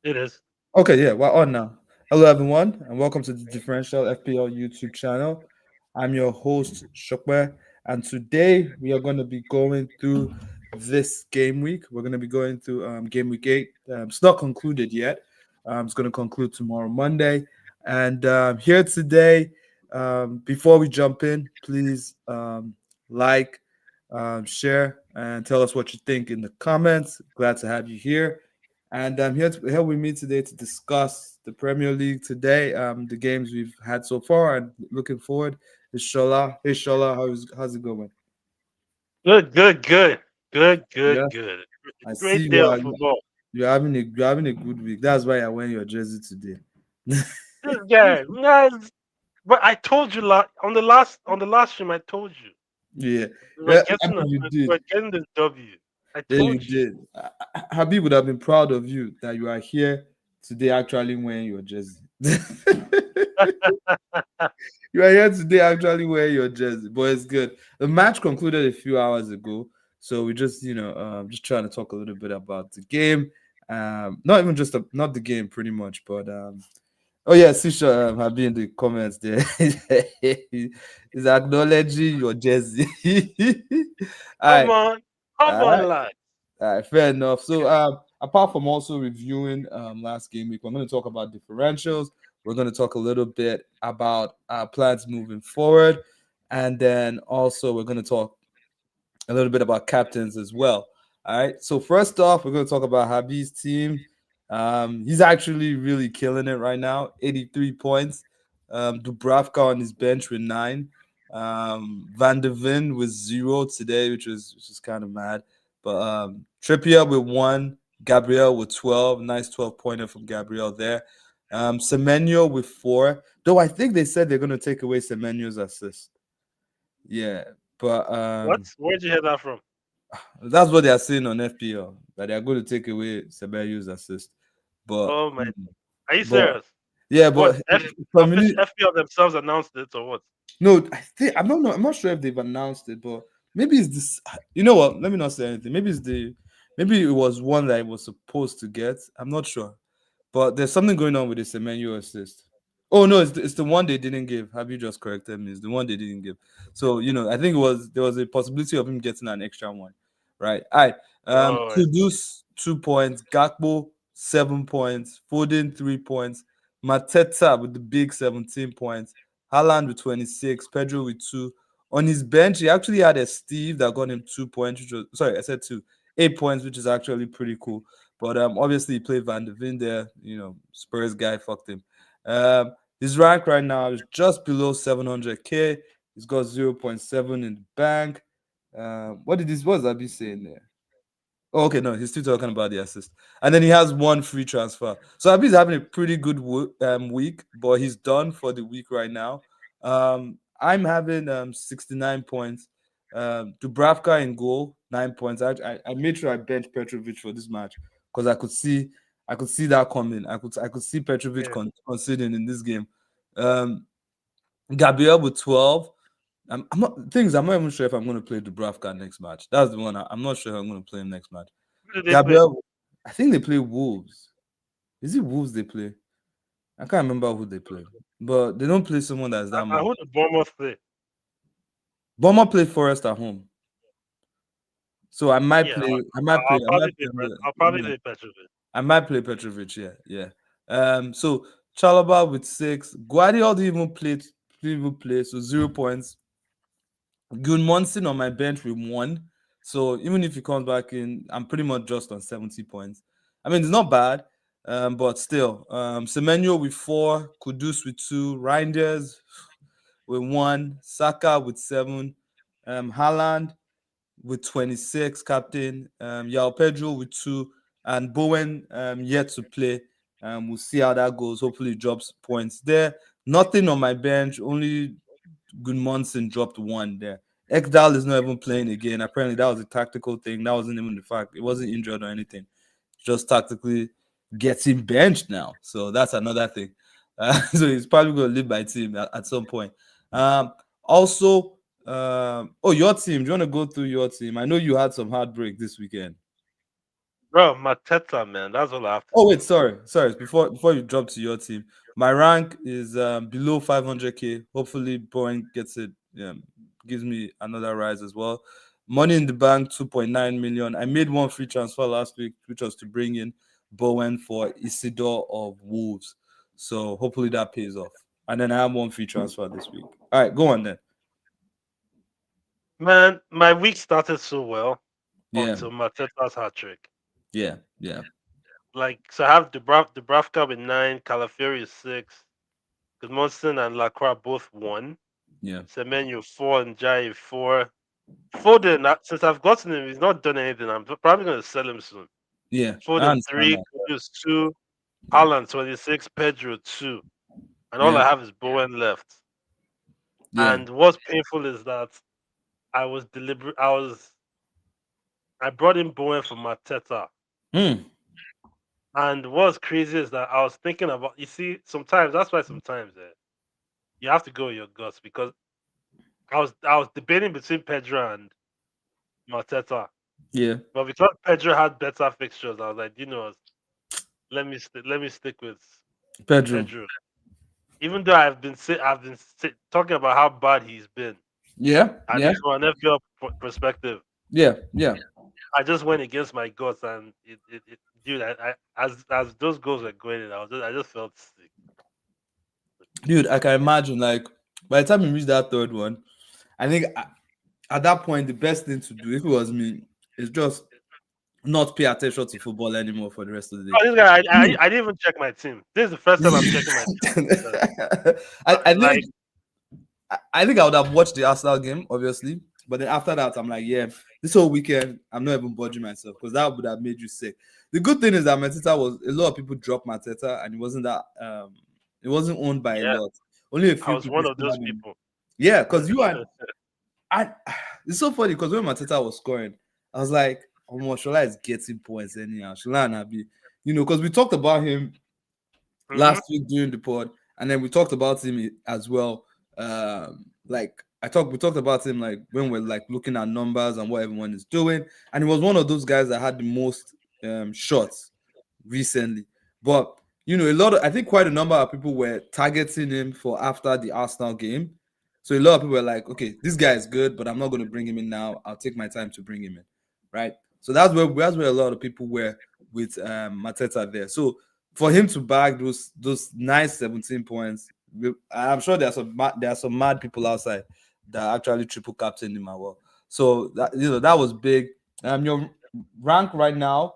It is. Okay, yeah, we're on now. Hello, everyone, and welcome to the Differential FPL YouTube channel. I'm your host, Shokwe, and today we are going to be going through this game week. We're going to be going through game week 8. It's not concluded yet. It's going to conclude tomorrow, Monday. And here today, before we jump in, please like, share, and tell us what you think in the comments. Glad to have you here. And I'm here with me today to discuss the Premier League today, the games we've had so far, and looking forward is Shola. Hey Shola, how's it going? Good, good, good. Good, Yeah, good, good. I see Great day you of are football. you're having a good week. That's why you're wearing your jersey today. This guy, nice. But I told you on the last stream, I told you Yeah, we were yeah. I getting mean, you we did. were getting this W. I Yeah, you told you. did. Habi would have been proud of you that you are here today, actually wearing your jersey. You are here today actually wearing your jersey, but it's good. The match concluded a few hours ago, so we just just trying to talk a little bit about the game. Not even just not the game, pretty much, but oh yeah, Sisha have been in the comments there. He's acknowledging your jersey. All Come right, on, come all on, right, lad. all right, fair enough. So apart from also reviewing last game week, we're going to talk about differentials. We're going to talk a little bit about our plans moving forward, and then also we're going to talk a little bit about captains as well. All right. So first off, we're going to talk about Habi's team. He's actually really killing it right now. 83 points. Dubravka on his bench with 9. Van de Ven with 0 today, which is kind of mad. But Trippier with 1. Gabriel with 12. Nice 12 pointer from Gabriel there. Semenyo with 4. Though I think they said they're going to take away Semenyo's assist. Yeah. But What? Where'd you hear that from? that's what they are saying on FPL, that they are going to take away Semenyo's assist. But Oh my! Are you but serious? yeah, What? but Official FPL themselves announced it or what? no, I think I don't know. I'm not sure if they've announced it, but maybe it's this. You know what? Let me not say anything. Maybe it was one that I was supposed to get. I'm not sure, but there's something going on with the Semenyo assist. Oh no, it's the one they didn't give. Have you just corrected me? It's the one they didn't give. So I think there was a possibility of him getting an extra one, right? All right. Oh, I see. Kudus 2 points, Gakpo 7 points, Foden 3 points, Mateta with the big 17 points, Haaland with 26, Pedro with 2. On his bench, he actually had a Steve that got him 2 points, which was sorry, I said 2, 8 points, which is actually pretty cool. But obviously he played Van de Ven there. Spurs guy fucked him. His rank right now is just below 700k. He's got 0.7 in the bank. What is Abi saying there? Oh, okay, no, he's still talking about the assist. And then he has one free transfer. So Abi's having a pretty good week, but he's done for the week right now. I'm having 69 points. Dubravka in goal, 9 points. I made sure I benched Petrovic for this match because I could see that coming. I could see Petrovic Yeah. conceding in this game. Um, Gabriel with 12. I'm not even sure if I'm going to play Dubravka next match. That's the one. I'm not sure if I'm going to play him next match. Who did they play? Gabriel, I think they play Wolves. Is it Wolves they play? I can't remember who they play, but they don't play someone that's that mad. Who did Bournemouth play? Bomber played Forest at home, so I might Yeah, play. I might play. I might play. I'll probably Yeah, play Petrovic. I might play Petrovic. Yeah, yeah. So Chalobah with 6. Guardiola didn't even play, so 0 points. Monson on my bench with 1. So even if he comes back in, I'm pretty much just on 70 points. I mean, it's not bad, but still. Semenyo with 4, Kudus with 2, Reinders with 1, Saka with 7, Haaland with 26, captain, Yao Pedro with 2, and Bowen yet to play. We'll see how that goes. Hopefully, he drops points there. Nothing on my bench, only Monson dropped 1 there. Ekdal is not even playing again. Apparently, that was a tactical thing. That wasn't even the fact. It wasn't injured or anything. Just tactically getting benched now. So that's another thing. So he's probably going to leave my team at some point. Also, your team. Do you want to go through your team? I know you had some heartbreak this weekend. Bro, Mateta, man. That's all I have to Oh say. wait, sorry. Before you drop to your team, my rank is below 500k. Hopefully, Boeing gets it. Gives me another rise as well. Money in the bank, 2.9 million. I made one free transfer last week, which was to bring in Bowen for Isidore of Wolves. So hopefully that pays off. And then I have one free transfer this week. All right, go on then. Man, my week started so well Yeah, until Mateta's hat trick. yeah, Like, so I have Dubravka with 9, Calafiori is 6, Gudmundsson and Lacroix both 1, yeah, Semenyo 4, and Jai 4. Foden, since I've gotten him, he's not done anything. I'm probably going to sell him soon. yeah. I Foden understand 3, that. Kudus 2, Haaland 26, Pedro 2. And all Yeah, I have is Bowen left. yeah. And what's painful is that I was deliberate. I brought in Bowen for Mateta. Hmm. And what's crazy is that I was thinking about. You see, sometimes that's why sometimes you have to go with your guts because I was debating between Pedro and Mateta, Yeah, but because Pedro had better fixtures, I was like, let me stick with Pedro. Pedro. Even though talking about how bad he's been, Yeah, and yeah, from an FPL perspective, yeah. I just went against my guts, and dude, as those goals were going in, I just felt sick. Dude, I can imagine like by the time you reach that third one, I think at that point the best thing to do if it was me is just not pay attention to football anymore for the rest of the Oh, this guy, I didn't even check my team. This is the first time I'm day. checking my team. I think Like, I think I would have watched the Arsenal game, obviously. But then after that, I'm like, yeah, this whole weekend, I'm not even budging myself because that would have made you sick. The good thing is that Mateta was a lot of people dropped Mateta and it wasn't owned by a yeah, lot. Only a I few was people one of still those had him. people. Yeah, because I it's so funny because when Mateta was scoring, I was like, oh, Shola is getting points anyhow. Shola and Habi, because we talked about him Hmm. last week during the pod, and then we talked about him as well. Like we talked about him like when we're like looking at numbers and what everyone is doing, and he was one of those guys that had the most shots recently. But I think quite a number of people were targeting him for after the Arsenal game. So a lot of people were like, okay, this guy is good, but I'm not going to bring him in now. I'll take my time to bring him in, right? So that's where a lot of people were with Mateta there. So for him to bag those nice 17 points, I'm sure there are some mad people outside that actually triple captain him as well. So that was big. Your rank right now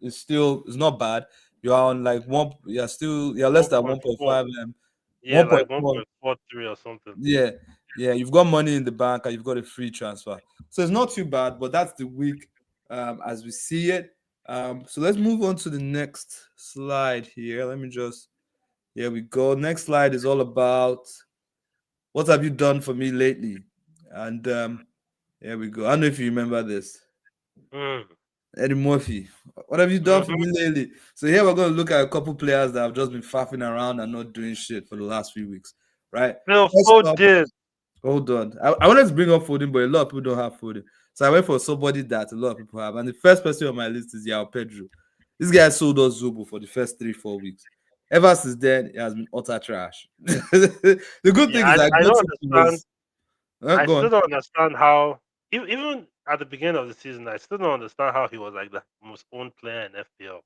is not bad. You're on like you're less than 1.4. 1.5 Yeah, like 1.4. 1.43 or something. Yeah, yeah, you've got money in the bank and you've got a free transfer. So it's not too bad, but that's the week as we see it. So let's move on to the next slide here. Here we go. Next slide is all about what have you done for me lately? And here we go. I don't know if you remember this. Mm. Eddie Murphy, what have you done for Hmm. me lately? So here we're going to look at a couple players that have just been faffing around and not doing shit for the last few weeks, right? Phil First up, Foden. hold on. I wanted to bring up Foden, but a lot of people don't have Foden. So I went for somebody that a lot of people have. And the first person on my list is Yao Pedro. This guy sold us Zubo for the first 3-4 weeks. Ever since then, it has been utter trash. The good Yeah, thing is I I got don't him understand. was I go still on. don't understand how, even at the beginning of the season, I still don't understand how he was like the most owned player in FPL.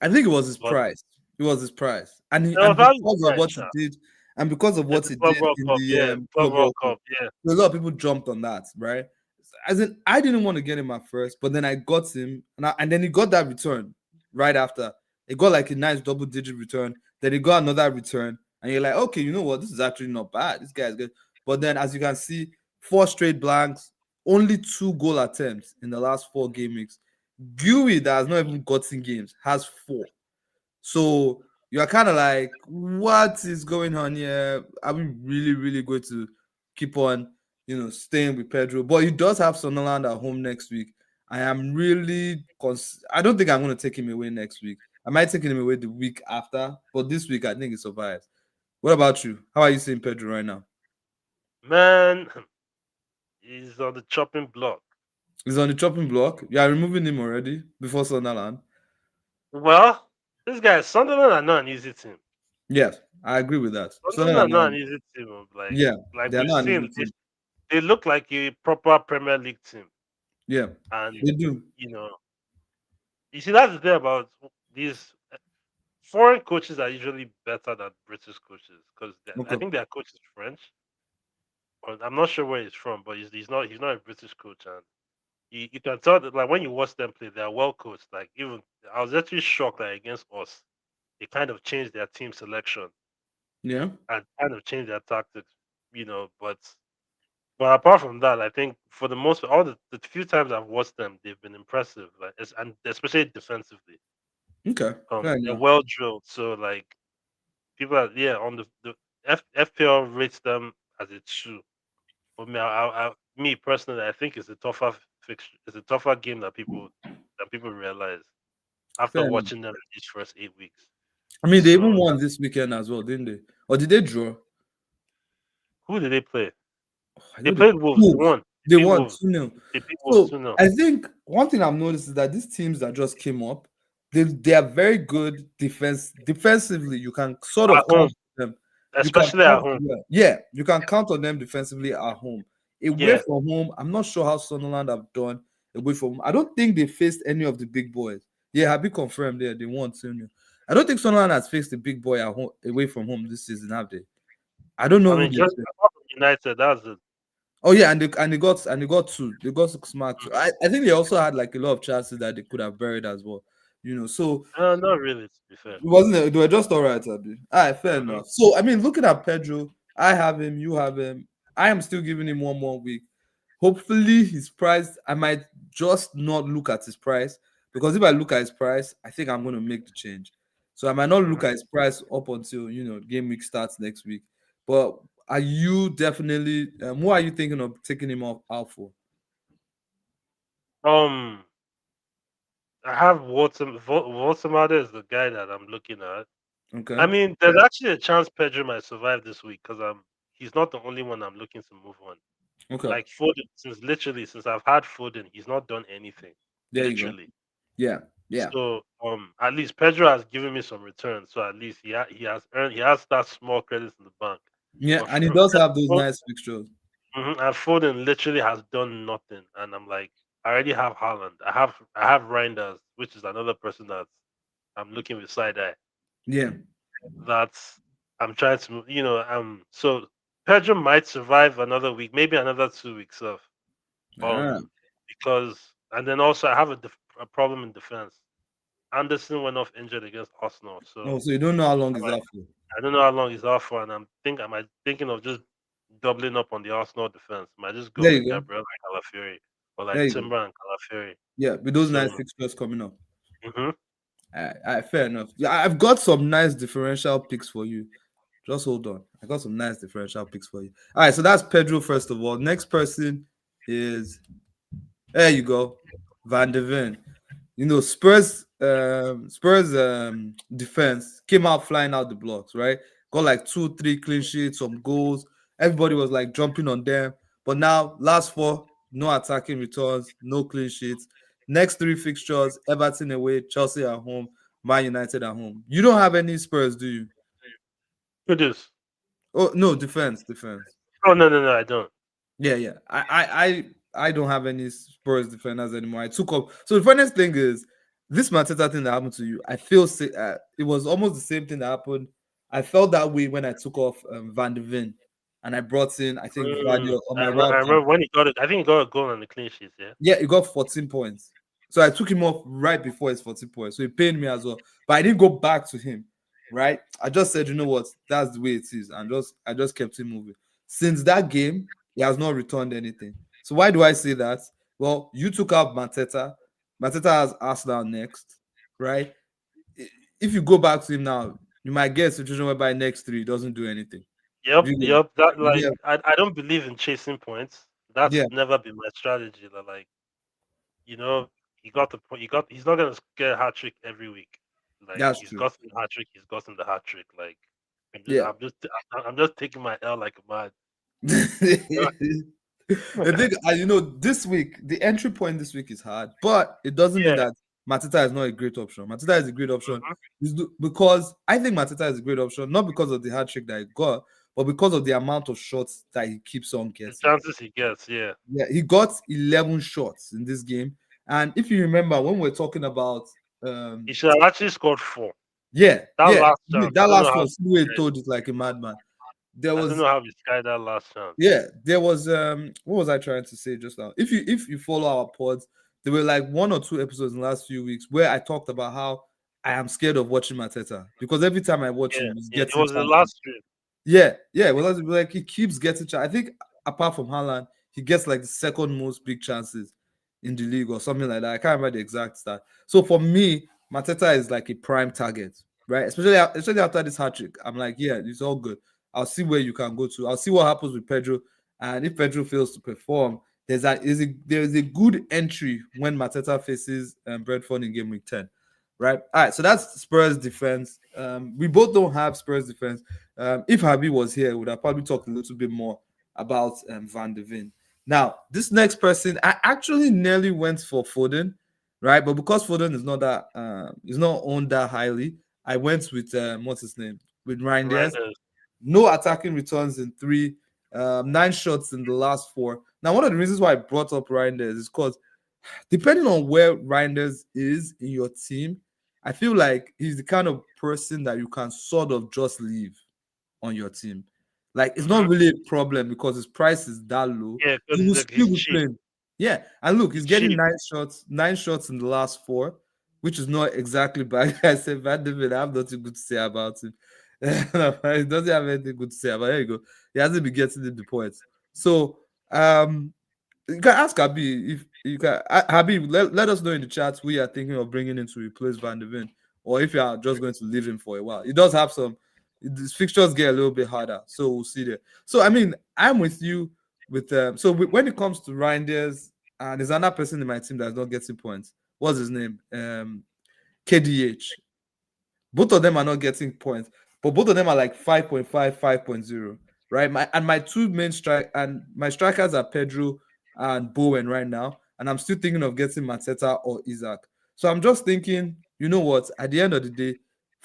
I think it was his But price. It was his price. And it was value because of price, what he sure. did, and because of what It's a he Club did World in Cup, the yeah. Club Club World World Cup, Cup, yeah. so a lot of people jumped on that, right? As in, I didn't want to get him at first, but then I got him, and then he got that return right after. He got like a nice double-digit return. Then he got another return, and you're like, okay, you know what? This is actually not bad. This guy is good. But then, as you can see, 4 straight blanks, only 2 goal attempts in the last 4 game weeks. Gui, that has not even gotten games, has 4. So you're kind of like, what is going on here? Are we really, really going to keep on, staying with Pedro? But he does have Sunderland at home next week. I am really, I don't think I'm going to take him away next week. I might take him away the week after, but this week I think he survives. What about you? How are you seeing Pedro right now? Man, he's on the chopping block. He's on the chopping block. You are removing him already before Sunderland. Well, this guy Sunderland are not an easy team. Yes, I agree with that. Sunderland are Sunderland, not an easy team. yeah, Like they are we've not an easy seen, team. they look like a proper Premier League team, Yeah, and they do. you know, you see that's the thing about these foreign coaches are usually better than British coaches because I Okay. think their coach is French, or I'm not sure where he's from, but he's not a British coach, and you can tell that like when you watch them play, they are well coached. Like even I was actually shocked that against us, they kind of changed their team selection Yeah. and kind of changed their tactics, but apart from that, I think for the most all the few times I've watched them, they've been impressive. And especially defensively, Okay. Fair they're enough. well drilled. So like people are on the FPL rates them as a two. But me personally, I think it's a tougher fixture. It's a tougher game that people realize after Fair enough. watching them these first 8 weeks. I mean, they even So won this weekend as well, didn't they? Or did they draw? who did they play? I They know they played Wolves. They Wolves. won. They They beat won Wolves. 2-0. They beat Wolves So 2-0 I think one thing I've noticed is that these teams that just came up, they are very good defensively. You can sort of at home, count on them. You can especially at count, home. yeah, you can count on them defensively at home. Away Yeah, from home, I'm not sure how Sunderland have done away from home. I don't think they faced any of the big boys. Yeah, Habi confirmed there they won 2-0. I don't think Sunderland has faced the big boy at home away from home this season, have they? I don't know I who mean they just faced. apart from United, that's it. Oh yeah, and they got two. They got 6 marks. I think they also had like a lot of chances that they could have buried as well. So Not really, to be fair. it wasn't. They were just all right, Abi. All right, fair Hmm. enough. So I mean, looking at Pedro, I have him. You have him. I am still giving him one more week. Hopefully, his price. I might just not look at his price because if I look at his price, I think I'm going to make the change. So I might not look Hmm. at his price up until game week starts next week. But are you definitely? Who are you thinking of taking him off out for? Um, I have Walter is the guy that I'm looking at. Okay. I mean, there's actually a chance Pedro might survive this week because he's not the only one I'm looking to move on. Okay. Like Foden, since I've had Foden, he's not done anything, There you go. literally. Yeah. Yeah. So at least Pedro has given me some returns. So at least he has that small credits in the bank. Yeah. But And he does have those nice fixtures. And Foden literally has done nothing, and I'm like, I already have Haaland. I have Reinders, which is another person that I'm looking with side eye. Yeah. That's I'm trying to so Pedro might survive another week, maybe another 2 weeks of Ah. because and then also I have a problem in defense. Anderson went off injured against Arsenal, Oh, so so you don't know how long is I might, that for? I don't know how long he's out for, and I might thinking of just doubling up on the Arsenal defense. Might just go There with you go. Gabriel and Calafiori or like There you go. Timber and Calafiori. Yeah, with those So nice fixtures coming up. hmm Fair enough. Yeah, I've got some nice differential picks for you. Just hold on. I got some nice differential picks for you. All right, so that's Pedro first of all. Next person is there you go, Van de Ven. Spurs defense came out flying out the blocks, right? Got like 2, 3 clean sheets, some goals. Everybody was like jumping on them. But now, last four, no attacking returns, no clean sheets. Next three fixtures: Everton away, Chelsea at home, Man United at home. You don't have any Spurs, do you? Kudus. Oh no, defense. Oh no, I don't. Yeah, yeah. I don't have any Spurs defenders anymore. I took up. So the funniest thing is this Mateta thing that happened to you. I feel it was almost the same thing that happened. I felt that way when I took off Van de Ven, and I brought in I think Vardy on my I wild card. remember when he got it. I think he got a goal on the clean sheets. Yeah. Yeah, he got 14 points. So I took him off right before his 14 points. So he paid me as well. But I didn't go back to him. Right? I just said, you know what, that's the way it is. And I just kept him moving. Since that game, he has not returned anything. So why do I say that? Well, you took out Mateta. Mateta has Arsenal next, right? If you go back to him now, you might get a situation whereby next three he doesn't do anything. Yep, You get- yep. That like Yeah, I don't believe in chasing points. That's yeah, never been my strategy. That like you know he got the point. He's not gonna get a hat trick every week. Like that's he's true. gotten the hat trick. He's gotten the hat trick. Like Yeah. I'm just taking my L like a mad. The thing, this week, the entry point this week is hard, but it doesn't mean Yeah. that Mateta is not a great option. Mateta is a great option Mhm. because I think Mateta is a great option, not because of the hat trick that he got, but because of the amount of shots that he keeps on The getting. chances he gets, yeah. Yeah, he got 11 shots in this game. And if you remember when we're talking about He um should have actually scored 4. yeah, That yeah, last chance, I that don't know last how one, he Sidway skied. told it like a madman. There I don't was know how he skied that last chance. there was what was I trying to say just now? If you follow our pods, there were like one or two episodes in the last few weeks where I talked about how I am scared of watching Mateta because every time I watch Yeah, him, he's yeah. It getting was the chances. last stream. Yeah. Well, that's like he keeps getting. I think apart from Haaland, he gets like the second most big chances in the league or something like that. I can't remember the exact stat. So for me, Mateta is like a prime target, right? Especially after this hat trick. I'm like, yeah, it's all good. I'll see where you can go to. I'll see what happens with Pedro, and if Pedro fails to perform, there is a good entry when Mateta faces Brentford in game week 10. Right. All right. So that's Spurs defense. We both don't have Spurs defense. If Habi was here, we would have probably talked a little bit more about Van de Ven. Now, this next person, I actually nearly went for Foden, right? But because Foden is not owned that highly, I went with what's his name? With Reinders. Reinders. No attacking returns in three, 9 shots in the last four. Now, one of the reasons why I brought up Reinders is because depending on where Reinders is in your team, I feel like he's the kind of person that you can sort of just leave on your team. Like it's not Mm-hmm. really a problem because his price is that low. Yeah, because He will he's still be cheap. playing. Yeah, and look, He's he's getting cheap. 9 shots in the last four, which is not exactly bad. I said, Van David, I have nothing good to say about him. He doesn't have anything good to say about. There you go. He hasn't been getting the points. So you can ask Habi if you can. Habi, let us know in the chat who you are thinking of bringing in to replace Van de Ven, or if you are just going to leave him for a while. He does have some. These fixtures get a little bit harder, so we'll see there. So I mean, I'm with you with when it comes to Reinders, and there's another person in my team that's not getting points. What's his name? KDH. Both of them are not getting points, but both of them are like 5.5, 5.0, right? My two main strike and my strikers are Pedro and Bowen right now, and I'm still thinking of getting Mateta or Isaac. So I'm just thinking, you know what? At the end of the day,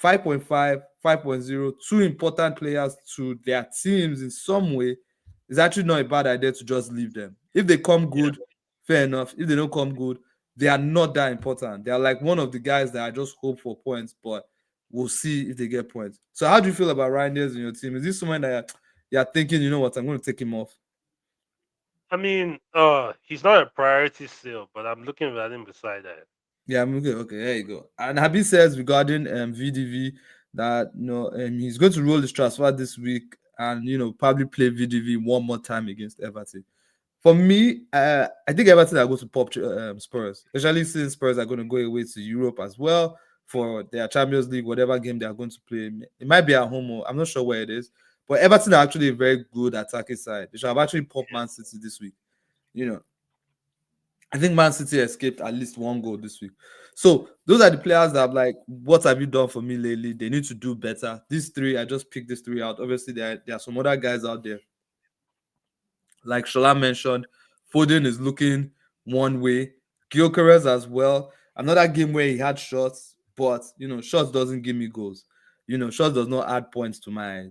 5.5, 5.0, two important players to their teams in some way is actually not a bad idea to just leave them. If they come Yeah. good, fair enough. If they don't come good, they are not that important. They are like one of the guys that I just hope for points, but we'll see if they get points. So how do you feel about Reinders in your team? Is this someone that you're thinking, you know what, I'm going to take him off? I mean, he's not a priority still, but I'm looking at him beside that. Yeah, I'm okay. Okay, there you go. And Habi says regarding VDV that he's going to roll his transfer this week and probably play VDV one more time against Everton. For me, I think Everton are going to pop Spurs, especially since Spurs are going to go away to Europe as well for their Champions League, whatever game they are going to play. It might be at home, or I'm not sure where it is. But Everton are actually a very good attacking side. They should have actually popped Man City this week. You know, I think Man City escaped at least one goal this week. So those are the players that I'm like, what have you done for me lately? They need to do better. These three, I just picked these three out. Obviously, there are some other guys out there like Shola mentioned, Foden is looking one way. Gyökeres as well. Another game where he had shots, but shots doesn't give me goals. Shots does not add points to my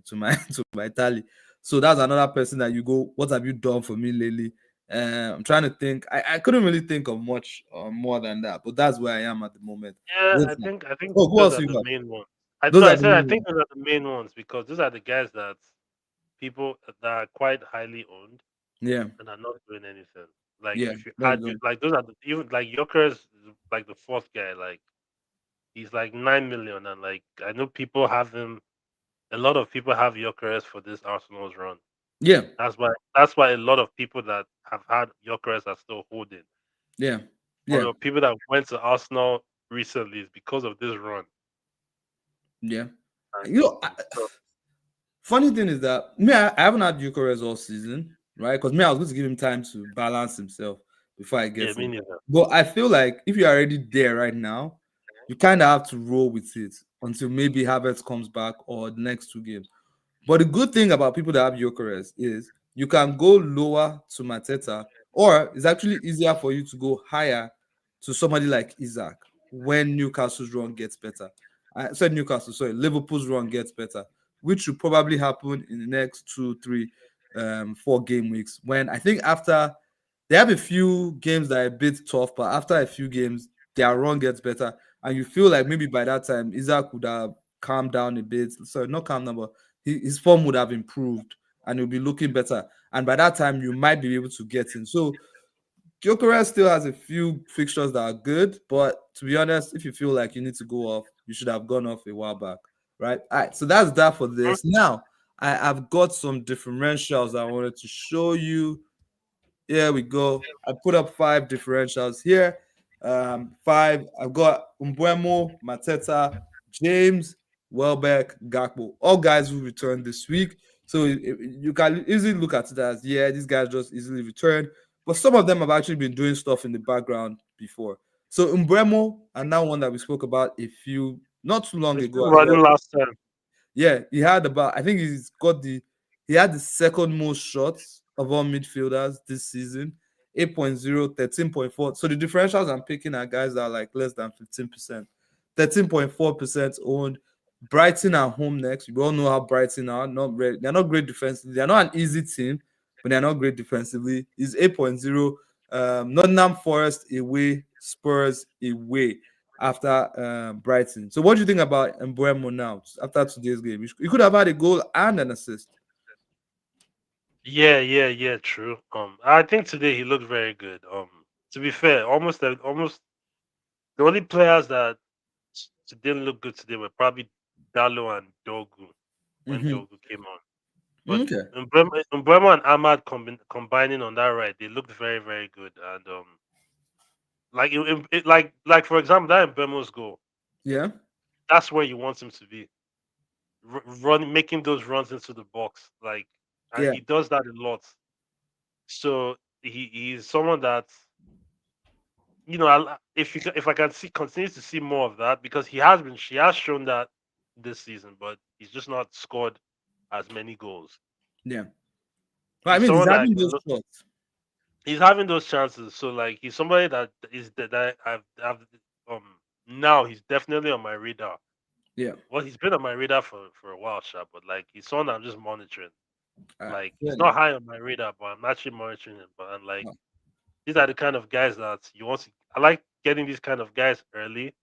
tally. So that's another person that you go, what have you done for me lately? I'm trying to think. I couldn't really think of much more than that, but that's where I am at the moment. Yeah, What's I that? think I think Oh, who those else are you the got? main ones. Those I are the said I main think ones. those are the main ones because those are the guys that people that are quite highly owned Yeah, and are not doing anything. Like yeah. if you Let's add go. like those are even like Joker's like the fourth guy. Like he's like 9 million, and like I know people have him. A lot of people have Jokeres for this Arsenal's run. Yeah, That's why a lot of people that have had Jokeres are still holding. yeah, Or yeah, the people that went to Arsenal recently is because of this run. yeah. And, You know, and stuff. funny thing is that me, I haven't had Eucharist all season, right? Because me, I was going to give him time to balance himself before I Yeah, get me him. neither. But I feel like if you're already there right now, you kind of have to roll with it until maybe Havertz comes back or the next two games. But the good thing about people that have Eucharist is you can go lower to Mateta, or it's actually easier for you to go higher to somebody like Isaac when Newcastle's run gets better. I said Newcastle, sorry, Liverpool's run gets better, which should probably happen in the next 2, 3, 4 game weeks. When I think after they have a few games that are a bit tough, but after a few games, their run gets better, and you feel like maybe by that time Isaac would have calmed down a bit. Sorry, not calmed down, but his form would have improved and he'll be looking better. And by that time, you might be able to get in. So Gyökeres still has a few fixtures that are good, but to be honest, if you feel like you need to go off, you should have gone off a while back, right? All right, so that's that for this. Now, I've got some differentials I wanted to show you. Here we go. I put up 5 differentials here. Five. I've got Umbuemo, Mateta, James, Welbeck, Gakpo. All guys who returned this week. So you can easily look at it as, yeah, these guys just easily returned. But some of them have actually been doing stuff in the background before. So Umbuemo, and that one that we spoke about not too long It's ago still as well. running last time. Yeah, I think he had the second most shots of all midfielders this season. 8.0, 13.4. So the differentials I'm picking are guys that are like less than 15%. 13.4% owned. Brighton are home next. We all know how Brighton are. They're not great defensively. They're not an easy team, but they're not great defensively. Is 8.0. Nottingham Forest away, Spurs away after Brighton. So what do you think about Mbuemo now after today's game? He could have had a goal and an assist. Yeah. True. I think today he looked very good. To be fair, almost the only players that didn't look good today were probably Dalo and Dogu when Mm-hmm. Dogu came on. But Okay. Mbeumo and Ahmad combining on that right, they looked very very good. And like for example that Mbeumo's goal, Yeah. that's where you want him to be, making those runs into the box. Like, and Yeah. he does that a lot. So he's someone that if I can see continue to see more of that because she has shown that this season, but he's just not scored as many goals. Yeah. Well, I He's mean, he's someone that I having can those look. shots. He's having those chances, so like he's somebody that I've now he's definitely on my radar. Yeah. Well, he's been on my radar for a while, sharp, but like he's someone I'm just monitoring. All right. Like Fair he's not enough. high on my radar, but I'm actually monitoring him. But I'm like Oh, these are the kind of guys that you want to. I like getting these kind of guys early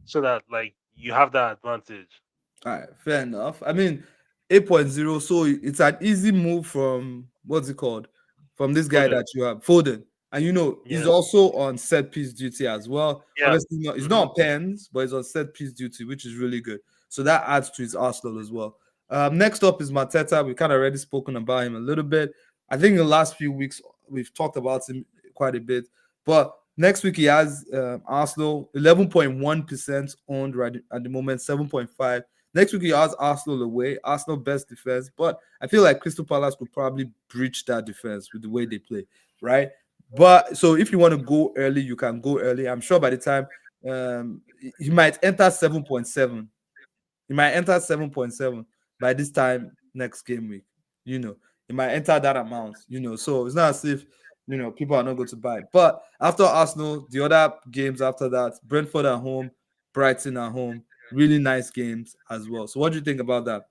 so that like you have that advantage. all right. Fair enough. I mean, 8.0. So it's an easy move from what's it called? From this guy Foden, that you have, Foden. And he's yeah, also on set piece duty as well. yeah. Obviously, he's Hmm. not on pens, but he's on set piece duty, which is really good. So that adds to his arsenal as well. Next up is Mateta. We've kind of already spoken about him a little bit. I think in the last few weeks we've talked about him quite a bit. But next week he has Arsenal 11.1% owned right at the moment, 7.5. Next week he has Arsenal away, Arsenal best defense, but I feel like Crystal Palace could probably breach that defense with the way they play, right? But so if you want to go early, you can go early. I'm sure by the time he might enter 7.7. He might enter 7.7 by this time next game week. You know, he might enter that amount, So it's not as if people are not going to buy. But after Arsenal, the other games after that, Brentford at home, Brighton at home, really nice games as well. So what do you think about that?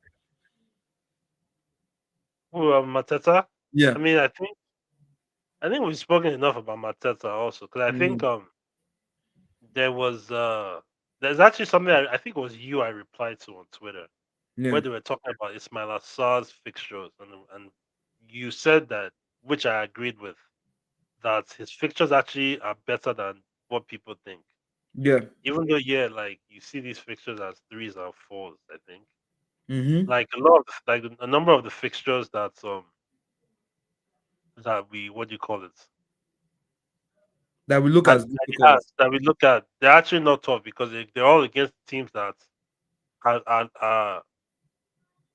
Who Mateta? Yeah. I mean, I think we've spoken enough about Mateta also because I think Mhm. there was there's actually something I think it was you I replied to on Twitter Yeah. where they were talking about Ismail Assar's fixtures and you said that which I agreed with that his fixtures actually are better than what people think. Yeah. Even though yeah, like you see these fixtures as threes and fours, I think Mm-hmm. like a lot of like a number of the fixtures that we what do you call it That we look as that he difficult. has that we look at they're actually not tough because they're all against teams that are are, are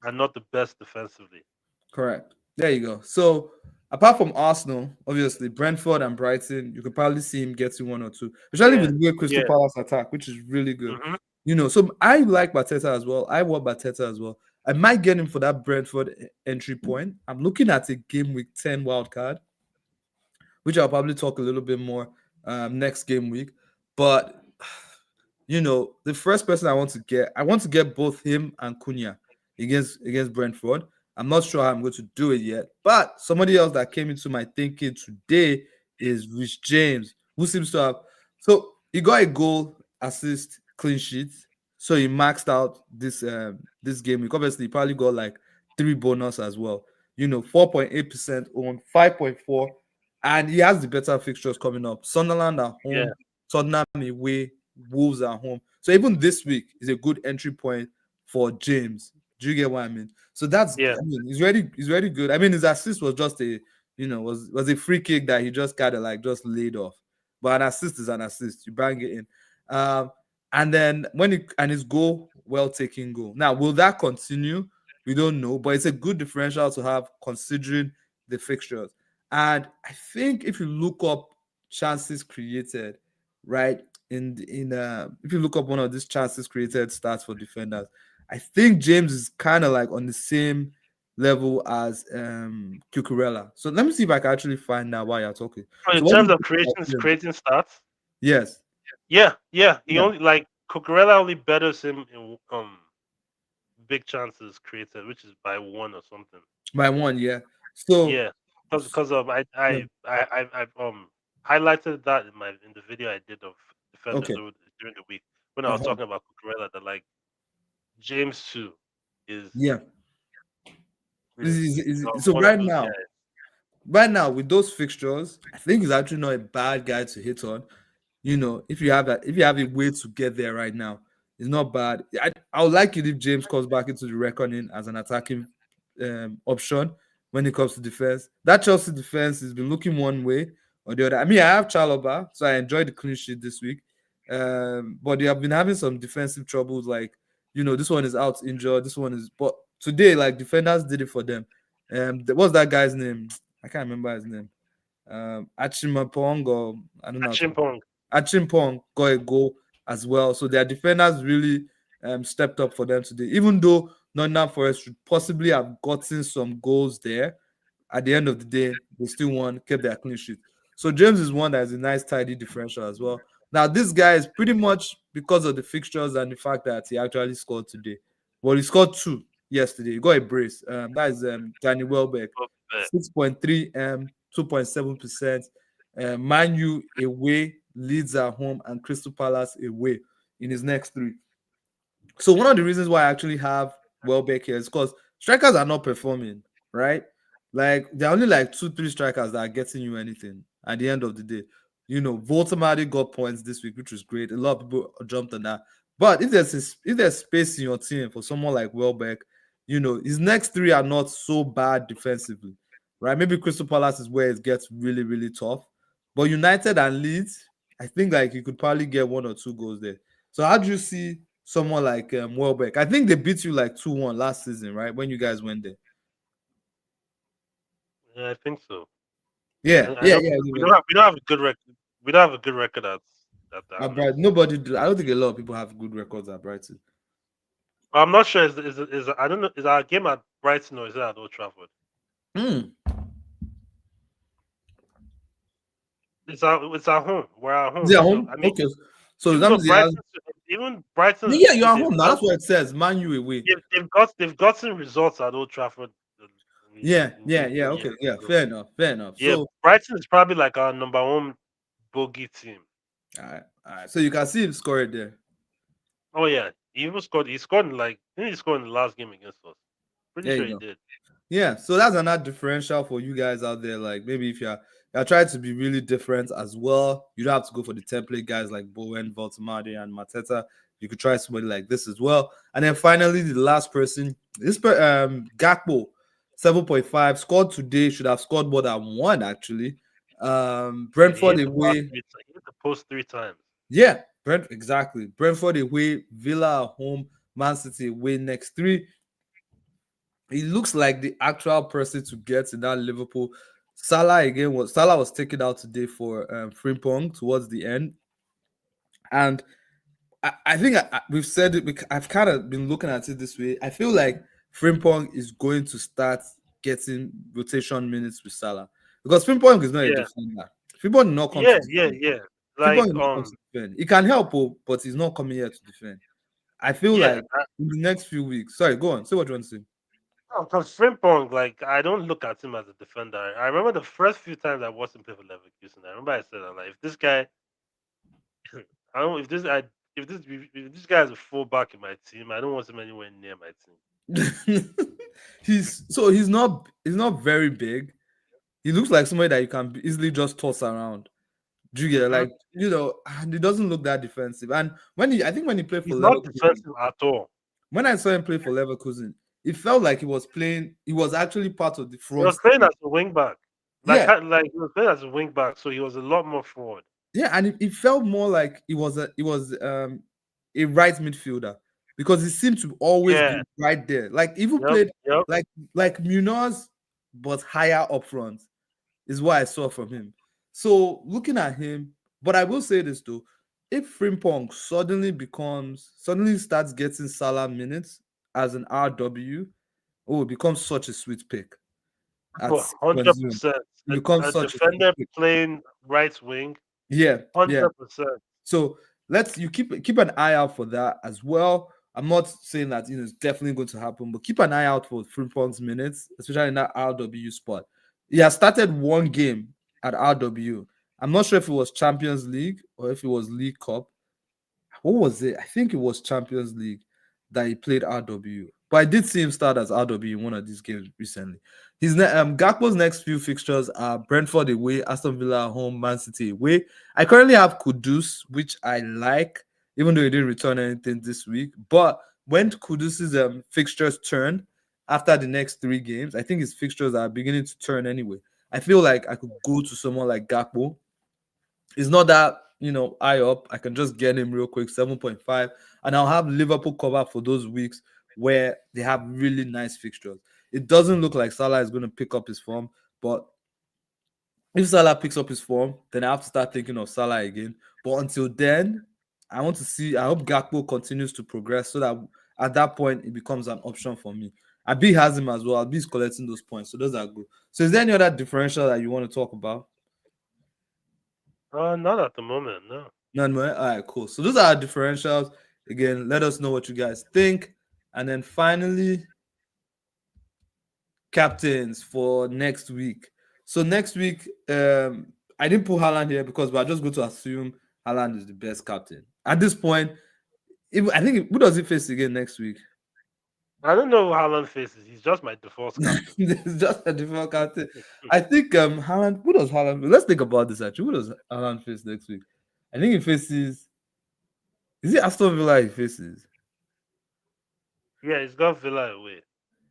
are not the best defensively. Correct. There you go. So apart from Arsenal, obviously Brentford and Brighton, you could probably see him getting one or two, especially Yeah, with the way Crystal yeah. Palace attack, which is really good. Hmm. So I like Bateta as well. I want Bateta as well. I might get him for that Brentford entry point. I'm looking at a game week 10 wild card, which I'll probably talk a little bit more next game week. But the first person I want to get both him and Cunha against Brentford. I'm not sure how I'm going to do it yet, but somebody else that came into my thinking today is Rich James, who seems to have. So he got a goal, assist, clean sheet. So he maxed out this game week. Obviously, he probably got like 3 bonus as well. 4.8% on 5.4, and he has the better fixtures coming up. Sunderland at Yeah, home, Tottenham away, Wolves at home. So even this week is a good entry point for James. Do you get what I mean? So yeah, he's really good. I mean, his assist was just was a free kick that he just kind of like just laid off. But an assist is an assist. You bang it in. Um, and then his goal, well taken goal. Now, will that continue? We don't know, but it's a good differential to have considering the fixtures. And I think if you look up chances created, right? If you look up one of these chances created stats for defenders, I think James is kind of like on the same level as Cucurella. So let me see if I can actually find out while you're talking. so in So what do terms you of think about James? creating stats, Yes. yeah. He Yeah. only like Cucurella only betters him in big chances created, which is by one or something. By one, yeah. So Yeah, because of yeah. I've highlighted that in the video I did of defenders Okay. during the week when I was Uh-huh. talking about Cucurella that like James too is Yeah. So one of those guys. right now with those fixtures, I think he's actually not a bad guy to hit on. If you have a way to get there right now, it's not bad. I would like it if James comes back into the reckoning as an attacking option when it comes to defense. That Chelsea defense has been looking one way or the other. I mean, I have Chalobah, so I enjoyed the clean sheet this week. But they have been having some defensive troubles. Like, this one is out injured. This one is. But today, like defenders did it for them. What's that guy's name? I can't remember his name. Achimapong, or I don't know how to. Chimpong. Achimpong got a goal as well. So their defenders really stepped up for them today. Even though Nottingham Forest should possibly have gotten some goals there, at the end of the day, they still won, kept their clean sheet. So James is one that is a nice, tidy differential as well. Now, this guy is pretty much because of the fixtures and the fact that he actually scored today. Well, he scored two yesterday. He got a brace. That is Danny Welbeck, But 6.3 2.7%. Man U away, Leeds at home, and Crystal Palace away in his next three. So one of the reasons why I actually have Welbeck here is because strikers are not performing, right? Like there are only like 2, 3 strikers that are getting you anything at the end of the day. Voltamadi got points this week, which was great. A lot of people jumped on that. But if there's space in your team for someone like Welbeck, his next three are not so bad defensively, right? Maybe Crystal Palace is where it gets really, really tough. But United and Leeds, I think like you could probably get 1 or 2 goals there. So how do you see someone like Welbeck? I think they beat you like 2-1 last season, right? When you guys went there. yeah, I think so. Yeah, I yeah, know yeah. we don't have a good record. We don't have a good record at At that. Brighton. Nobody do. I don't think a lot of people have good records at Brighton. I'm not sure. I don't know. Is our game at Brighton or is it at Old Trafford? Hmm. It's our home. We're at Is he home. at So home? I mean, Okay. So even that though means he has. Brighton Yeah, you're at they've home now. got That's what it says. Man U away. they've gotten results at Old Trafford Yeah, in yeah, yeah. recent Okay, years. yeah. So Fair enough. Fair enough. yeah, So, Brighton is probably like our number one bogey team. all right, all right. So you can see him score it there. Oh yeah, he even scored. He scored in like I think he scored in the last game against us. Pretty There sure you he go. did. Yeah, so that's another differential for you guys out there. Like maybe if you're trying to be really different as well, you don't have to go for the template guys like Bowen, Voltamade, and Mateta. You could try somebody like this as well. And then finally, the last person, Gakpo, 7.5, scored today, should have scored more than one actually. Yeah, he Brentford hit the bar away. he hit the post 3 times. Yeah, exactly. Brentford away, Villa at home, Man City away next three. He looks like the actual person to get in that Liverpool. Salah was taken out today for Frimpong towards the end, and I think we've said it. I've kind of been looking at it this way. I feel like Frimpong is going to start getting rotation minutes with Salah because Frimpong is not a Yeah, defender. Frimpong did not come to yeah, defend. yeah. Frimpong Like did not come to defend. He can help, oh, but he's not coming here to defend. I feel yeah. like in the next few weeks. Sorry, go on. Say what you want to say. Because Frimpong, like I don't look at him as a defender. I remember the first few times I watched him play for Leverkusen. I remember I said, I'm like, if this guy, I don't, if this guy is a fullback in my team, I don't want him anywhere near my team. he's not very big. He looks like somebody that you can easily just toss around. Do you get it? Hmm. Like and he doesn't look that defensive. And I think when he played for He's not Leverkusen, defensive at all. when I saw him play for Leverkusen, it felt like he was playing. He was actually part of the He front was playing three. as a wing back, Yeah, like he was playing as a wing back, so he was a lot more forward. yeah, and it felt more like a right midfielder because he seemed to always Yeah. be right there. Like even Yep. played Yep. like Munoz, but higher up front is what I saw from him. So looking at him, but I will say this though, if Frimpong suddenly starts getting Salah minutes as an RW, oh, it becomes such a sweet pick at 6.0. 100%. It becomes A such a sweet defender pick. playing right wing. Yeah, yeah. 100%. So let's you keep an eye out for that as well. I'm not saying that it's definitely going to happen, but keep an eye out for Frimpong's minutes, especially in that RW spot. He has started one game at RW. I'm not sure if it was Champions League or if it was League Cup. What was it? I think it was Champions League that he played RW. But I did see him start as RW in one of these games recently. Gakpo's next few fixtures are Brentford away, Aston Villa at home, Man City away. I currently have Kudus, which I like, even though he didn't return anything this week. But when Kudus's fixtures turn after the next three games, I think his fixtures are beginning to turn anyway. I feel like I could go to someone like Gakpo. It's not that high up. I can just get him real quick, 7.5, and I'll have Liverpool cover for those weeks where they have really nice fixtures. It doesn't look like Salah is going to pick up his form, but if Salah picks up his form, then I have to start thinking of Salah again. But until then, I want to see. I hope Gakpo continues to progress so that at that point it becomes an option for me. Abi has him as well. Abi's collecting those points, so those are good. So, is there any other differential that you want to talk about? Not at the moment, no. None more. All right, cool. So those are our differentials. Again, let us know what you guys think. And then finally, captains for next week. So next week, I didn't put Haaland here because we're just going to assume Haaland is the best captain. At this point, I think who does he face again next week? I don't know how Haaland faces. He's just my default captain. It's just a different captain. I think Haaland. Who does Haaland? Let's think about this actually. Who does Haaland face next week? I think he faces. Is it Aston Villa he faces? Yeah, he's got Villa away.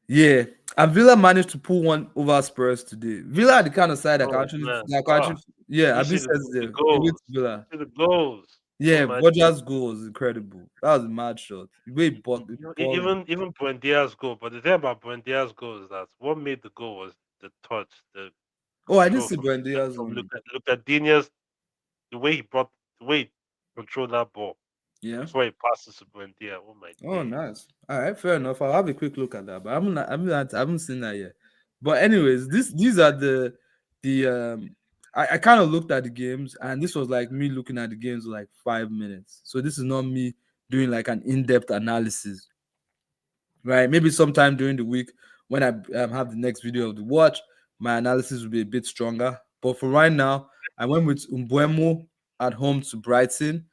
Yeah, and Villa managed to pull one over Spurs today. Villa are the kind of side Oh man. that can actually, yeah. You Abi see says the there. Away to goals. Villa. See the goals. Oh Yeah, my days. Rogers' goal was incredible. That was a mad shot. The way he ball. Even Buendia's goal. But the thing about Buendia's goal is that what made the goal was the touch, the Oh, I didn't control see from Buendia's from one. Luca Dinia's, the way he controlled that ball Yeah. before he passes to Buendia. Oh my Oh, days. nice. All right, fair enough. I'll have a quick look at that, but I haven't seen that yet. But anyways, these are the I kind of looked at the games, and this was like me looking at the games for like 5 minutes. So this is not me doing like an in-depth analysis, right? Maybe sometime during the week when I have the next video of the watch, my analysis will be a bit stronger. But for right now, I went with Umbuemo at home to Brighton,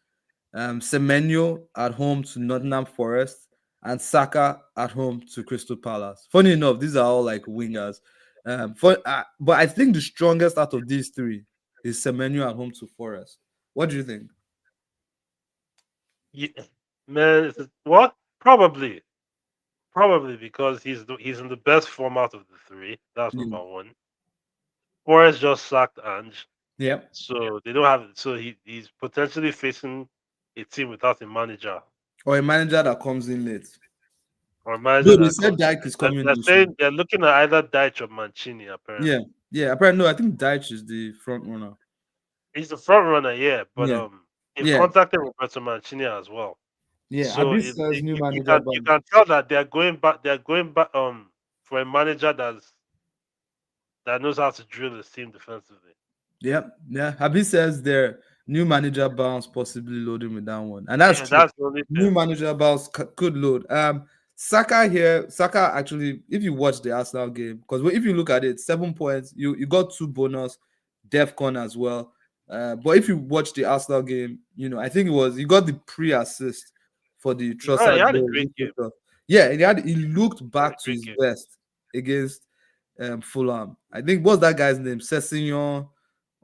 Semenyo at home to Nottingham Forest, and Saka at home to Crystal Palace. Funny enough, these are all like wingers. But I think the strongest out of these three is Semenyo at home to Forest. What do you think? Yeah, man, what? Probably because he's in the best form out of the three. That's Yeah. number one. Forrest just sacked Ange, Yeah. so they don't have. So he's potentially facing a team without a manager Or a manager that comes in late. or a manager Though they that said comes in. Dyke is coming They're in soon. saying they're looking at either Deitch or Mancini. Yeah. Apparently, Yeah. Apparently, no, I think Dyche is the front runner. he's the front runner, yeah. But Yeah. they've Yeah. contacted Roberto Mancini as well. Yeah, So Habi says new manager you bounce. can tell that they're going back. They're going back for a manager that knows how to drill his team defensively. Yeah, yeah. Habi says their new manager bounce possibly loading with that one, and that's Yeah, true. that's the only New thing. manager bounce could load. Saka here. Saka actually, if you watch the Arsenal game, because if you look at it, 7 points. You got two bonus, Defcon as well. But if you watch the Arsenal game, I think it was you got the pre-assist for the No, he Trossard had a goal. great game. Yeah, he looked He had a back to great his game. best against Fulham. I think what's that guy's name? Sessignon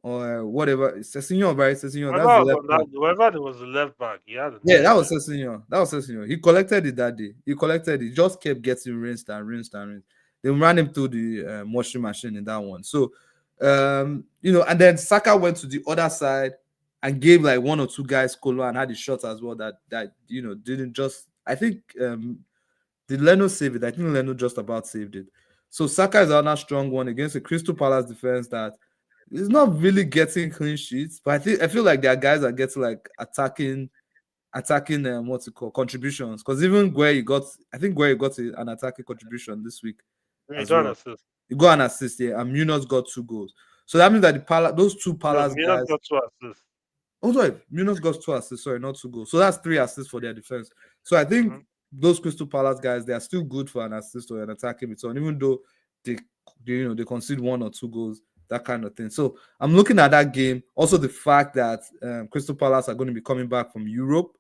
or whatever. Sessignon, right? Sessignon, that's Whoever the was left on back. that, whoever was the left back, he had a Yeah, nice that was game. Sessignon. That was Sessignon. He collected it that day. He collected it. Just kept getting rinsed and rinsed and rinsed. They ran him through the washing machine in that one. So, and then Saka went to the other side and gave like one or two guys colo and had the shot as well that didn't just. I think did Leno save it? I think Leno just about saved it. So Saka is another strong one against the Crystal Palace defense that is not really getting clean sheets, but I feel like their guys are getting like attacking what's it called contributions, because even where you got I think where you got an attacking contribution this week He as got an well. assist. You got an assist here, and Munoz got two goals. So that means that those two No, Palace Milan guys. got two assists. Oh, sorry, Munoz got two assists. Sorry, not two goals. So that's three assists for their defense. So I think Mm-hmm. those Crystal Palace guys, they are still good for an assist or an attacking return, even though they, they concede one or two goals, that kind of thing. So I'm looking at that game. Also, the fact that Crystal Palace are going to be coming back from Europe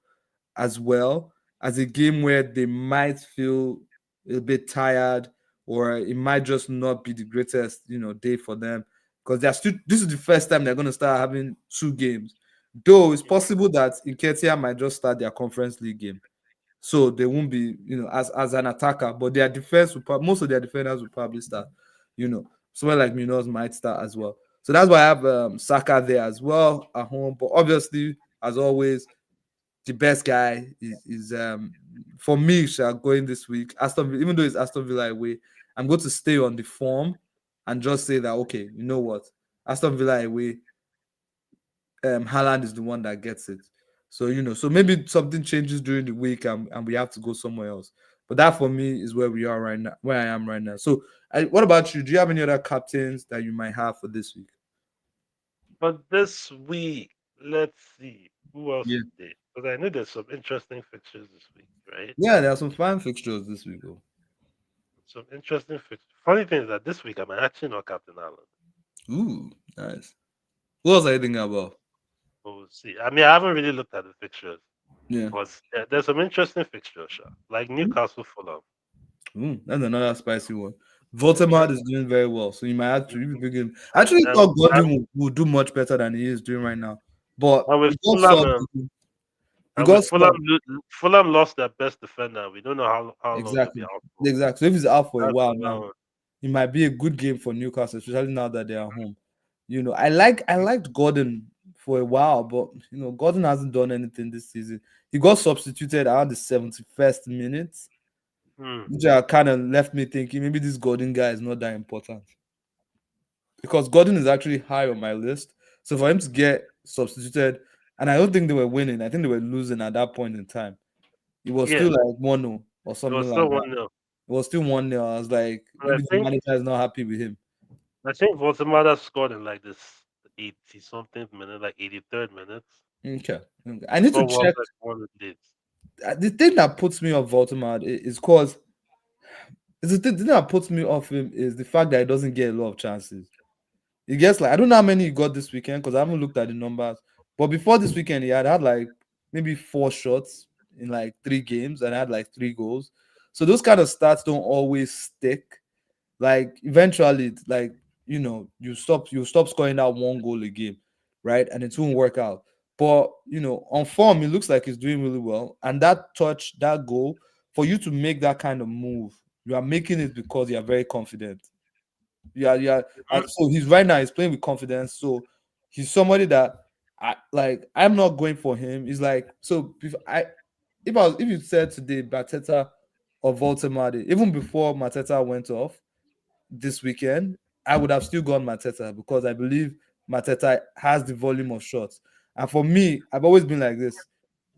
as well, as a game where they might feel a bit tired, or it might just not be the greatest day for them, because they're still this is the first time they're going to start having two games, though it's Mm-hmm. possible that Nketiah might just start their conference league game, so they won't be as an attacker, but their defense most of their defenders will probably start. Someone like Munoz might start as well. So that's why I have Saka there as well at home. But obviously, as always, the best guy is for me, going this week. Aston Villa, even though it's Aston Villa away, I'm going to stay on the form and just say that okay, you know what, Aston Villa away, Haaland is the one that gets it. So so maybe something changes during the week and we have to go somewhere else. But that for me is where we are right now, where I am right now. So, what about you? Do you have any other captains that you might have for this week? But this week, let's see who else Yeah, is there. Because I know there's some interesting fixtures this week, right? yeah, there are some fine fixtures this week. Oh. Some interesting fixtures. Funny thing is that this week I might actually not Captain Allen. Ooh, nice. What was I thinking about? But we'll see. I mean, I haven't really looked at the fixtures. Yeah. But there's some interesting fixtures, sure. Like Newcastle Fulham. That's another spicy one. Voldemort is doing very well, so you might have to Mhm. really big him. I And, actually and, thought and, Godwin would do much better than he is doing right now, but and with he got Fulham, subbed. He and with got Fulham, subbed. Fulham lost their best defender. We don't know how long he'll be Exactly, out for. exactly. So if he's out for a That's while now, another one. it might be a good game for Newcastle, especially now that they are home. I liked Gordon for a while, but Gordon hasn't done anything this season. He got substituted around the 71st minute, Hmm. which kind of left me thinking maybe this Gordon guy is not that important, because Gordon is actually high on my list. So for him to get substituted, and I don't think they were winning, I think they were losing at that point in time. It was Yeah, still like 1-0 or it was something like still that. 1-0. It was still 1-0. I was like, And maybe the manager is not happy with him. I think Voldemort scored in like this 80 something minute, like 83rd minute. Okay. Okay. I need to Scored one check. like one lead. The thing that puts me off Voldemort is because the thing that puts me off him is the fact that he doesn't get a lot of chances. He gets like, I don't know how many he got this weekend because I haven't looked at the numbers. But before this weekend, he had like maybe 4 shots in like 3 games and had like 3 goals. So those kind of stats don't always stick. Like eventually, like you stop scoring that one goal a game, right? And it won't work out. But on form, it looks like he's doing really well. And that touch, that goal, for you to make that kind of move, you are making it because you are very confident. Yeah, yeah. Mhm. So he's right now he's playing with confidence. So he's somebody that I'm not going for him. He's like, so if you said today Mateta or Voltemade, even before Mateta went off this weekend, I would have still gone Mateta because I believe Mateta has the volume of shots. And for me, I've always been like this.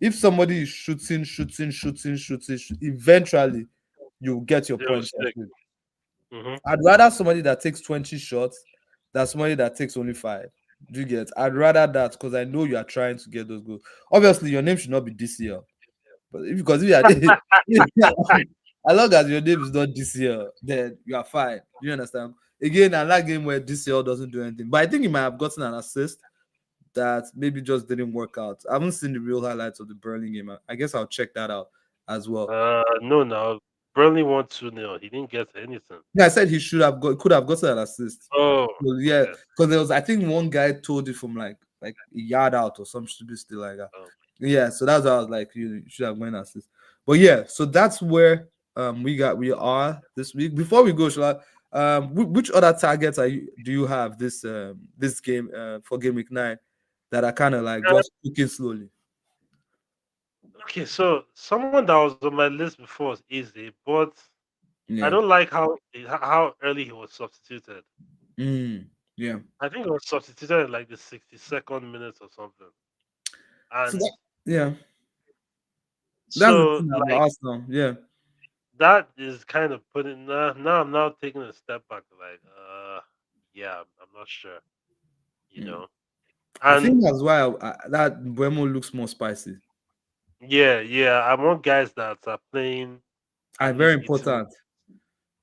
if somebody is shooting, eventually you'll get your They will points. stick. Hmm. I'd rather somebody that takes 20 shots than somebody that takes only five. Do you get? I'd rather that because I know you are trying to get those goals. Obviously, your name should not be DCL, but because if you are, as long as your name is not DCL, then you are fine. Do you understand? Again, I like game where DCL doesn't do anything, but I think he might have gotten an assist that maybe just didn't work out. I haven't seen the real highlights of the Burnley game. I guess I'll check that out as well. No, no. Burnley won 2-0. He didn't get anything. Yeah, I said he should have got, could have gotten an assist. Oh, Well, yeah, okay. because there was, I think one guy told it from like a yard out or some stupid still like that. Oh. Yeah, so that's why I was like, you should have went assist. But yeah, so that's where we are this week. Before we go, Shala, which other targets do you have this game for game week 9 that are kind of like Uh, just cooking slowly? Okay, so someone that was on my list before was easy, but I Yeah. don't like how early he was substituted. Mm, yeah. I think he was substituted in like the 62nd minute or something. So And yeah, that's the so thing about like Arsenal. Yeah. that is kind of putting now I'm now taking a step back like yeah, I'm not sure, you Mm. know. I And think that's why that Buemo looks more spicy. yeah, yeah, I want guys that are playing Are at very least 80 important. minutes.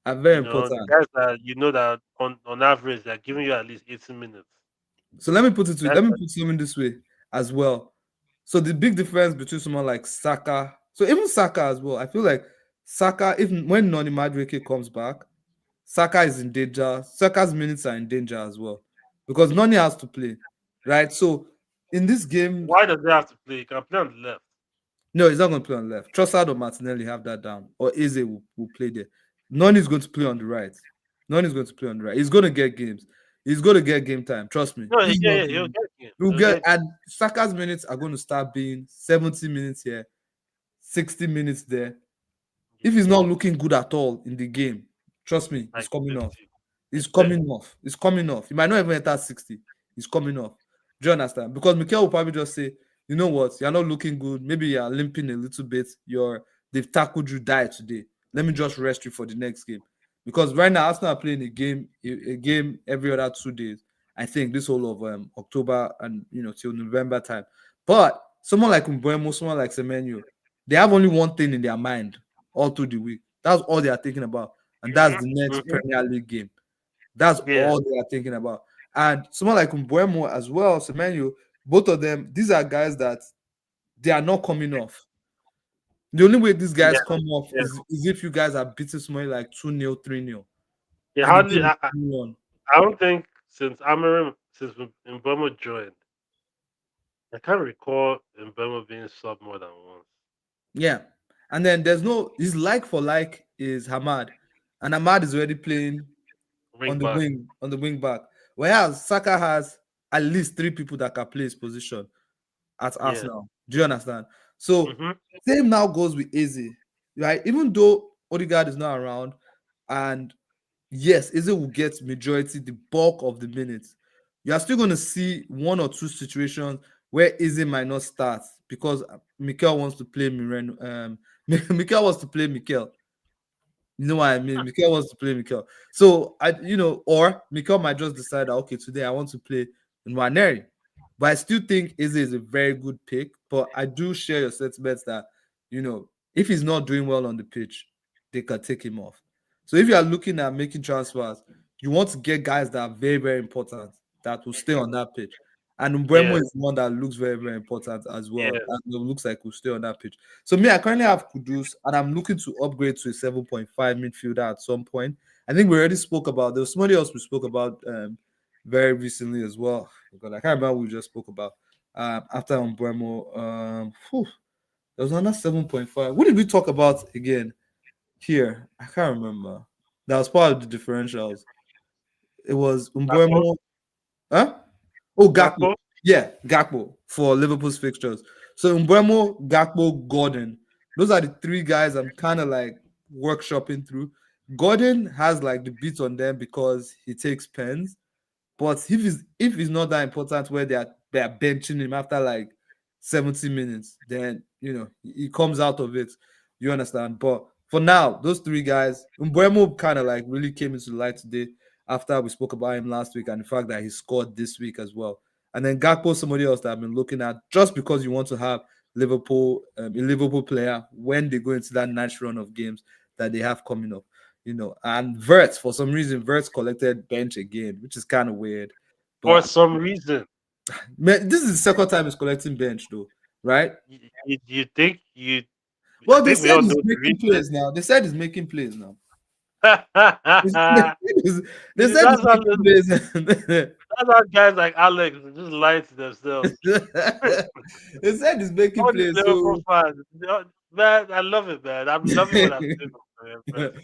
Are very You know, the important. guys that you know that on average they're giving you at least 80 minutes. So let me put it to you. Guys Let me that, put something this way as well. So the big difference between someone like Saka, so even Saka as well, I feel like Saka, even when Noni Madueke comes back, Saka is in danger. Saka's minutes are in danger as well because Noni has to play, right? So in this game, why does they have to play? You can play on the left. no, he's not going to play on left. Trossard or Martinelli have that down, or Eze will play there. None is going to play on the right. None is going to play on the right. He's going to get games. He's going to get game time. Trust me. No, This is yeah, not yeah, he'll going. get game. We'll He'll get get and Saka's minutes are going to start being 70 minutes here, 60 minutes there. If he's not looking good at all in the game, trust me, it's like coming off. 50. It's coming off. It's coming off. He might not even enter 60. It's coming off. Do you understand? Because Mikel will probably just say, you know what, you're not looking good. Maybe you're limping a little bit. They've tackled you die today. Let me just rest you for the next game. Because right now, Arsenal are playing a game every other 2 days. I think this whole of October and till November time. But someone like Mbeumo, someone like Semenyo, they have only one thing in their mind all through the week. That's all they are thinking about, and that's the next Hmm. Premier League game. That's Yeah, all they are thinking about. And someone like Mbuemo as well, Semenyo, both of them, these are guys that they are not coming off. The only way these yeah, guys come off yeah. is if you guys are beating somebody like 2-0, 3-0, Yeah, and the hardly. game is 3-1. I don't think since Mbemo joined, I can't recall Mbemo being sub more than once. Yeah. And then there's no his like for like is Hamad. And Hamad is already playing Bring back. on the wing back. Whereas Saka has at least three people that can play his position at Yeah. Arsenal. Do you understand? So Hmm. same now goes with Eze, right? Even though Odegaard is not around, and yes, Eze will get majority, the bulk of the minutes. You are still going to see one or two situations where Eze might not start because Mikel wants to play Miren. Mikel wants to play Mikel. You know what I mean? Mikel wants to play Mikel. So or Mikel might just decide that okay, today I want to play Nwaneri. But I still think Eze is a very good pick. But I do share your sentiments that if he's not doing well on the pitch, they can take him off. So if you are looking at making transfers, you want to get guys that are very, very important that will stay on that pitch. And Mbeumo Yeah. is one that looks very, very important as well. Yeah. And it looks like will stay on that pitch. So me, I currently have Kudus, and I'm looking to upgrade to a 7.5 midfielder at some point. I think we already spoke about. There was somebody else we spoke about very recently as well. Because I can't remember what we just spoke about after Umbremo. There was another 7.5. What did we talk about again here? I can't remember. That was part of the differentials. It was Gakpo. Umbremo. Huh? Oh, Gakpo. Gakpo. Yeah, Gakpo for Liverpool's fixtures. So Umbremo, Gakpo, Gordon. Those are the three guys I'm kind of like workshopping through. Gordon has like the beat on them because he takes pens. But if he's not that important where they are benching him after like 70 minutes, then he comes out of it. You understand? But for now, those three guys, Mbeumo kind of like really came into the light today after we spoke about him last week and the fact that he scored this week as well. And then Gakpo, somebody else that I've been looking at, just because you want to have a Liverpool player when they go into that nice run of games that they have coming up. And Verts, for some reason, Verts collected bench again, which is kind of weird. For But some reason. man, this is the second time he's collecting bench, though, right? You think you? I Well, they think we said all he's know the making reason. plays now. They said he's making plays now. They You they see, said he's making plays. that's how guys like Alex just lie to themselves. They said he's making All these plays. Liverpool So fans, man, I love it, man. I'm loving what I'm seeing from him first,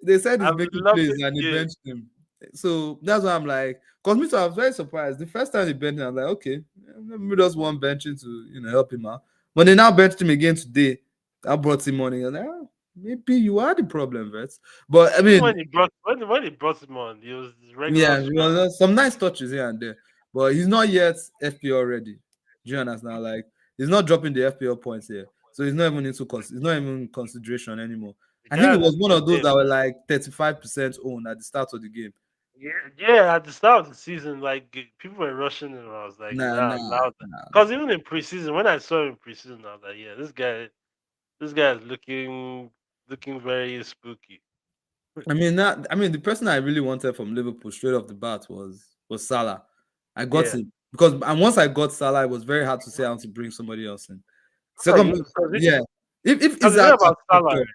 they said he's I'm making loving plays the and he game. benched him. So that's why I'm like, because me too, I was very surprised. The first time he benched him, I was like, okay, maybe just one benching to help him out. But they now benched him again today. I brought him on. And I was like, maybe you are the problem, Vets. But I Even mean, when he brought him on, he was regular yeah, scrap. some nice touches here and there, but he's not yet FPL ready. Do you understand? Like he's not dropping the FPL points here, so he's not even in consideration anymore. The I think guy it has a was one good of those name. that were like 35% owned at the start of the game. Yeah, yeah. At the start of the season, like people were rushing him. I was like, Nah, nah, nah, allow that. nah, Because nah. even in preseason, when I saw him in preseason, I was like, yeah, this guy is looking very spooky. The person I really wanted from Liverpool straight off the bat was Salah. I got Yeah, him because and once I got Salah, it was very hard to say I want to bring somebody else in. no, Second, yeah, if because the thing Isaac had about Salah, performed,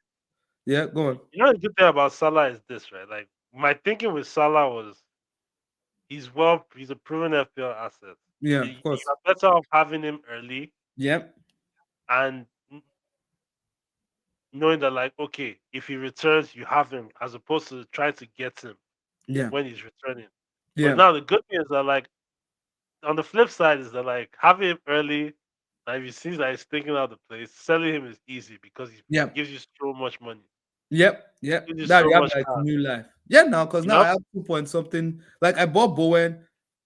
yeah, go on. the good thing about Salah is this, right? Like my thinking with Salah was he's a proven FPL asset. Yeah, You, of you course. are better off having him early Yep. and knowing that like okay, if he returns, you have him as opposed to trying to get him Yeah. when he's returning. But Yeah. now the good thing is that like on the flip side is that like having him early, like if he seems like he's thinking out the place, selling him is easy because he Yep. gives you so much money. Yep. Yep. Gives you Now so you have much like cash. new life. Yeah, now because You now I know? have 2 point something. Like I bought Bowen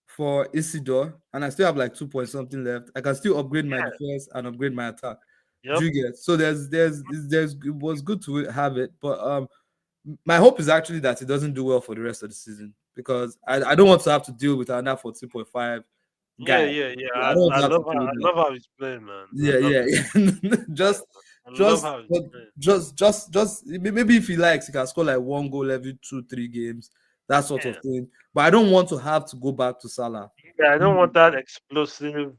for Isidore and I still have like 2 point something left. I can still upgrade my Yeah. defense and upgrade my attack. Do Yep. you get? So it was good to have it, but my hope is actually that it doesn't do well for the rest of the season because I don't want to have to deal with another 14.5 Yeah, guy. yeah, yeah. I don't want I to have to love deal with that. how he's playing, man. I Yeah, love yeah, it. yeah. just, I love just, how he's but playing. maybe if he likes, he can score like one goal every 2, 3 games, that sort of Yeah. thing. But I don't want to have to go back to Salah. Yeah, I don't Mm, want that explosive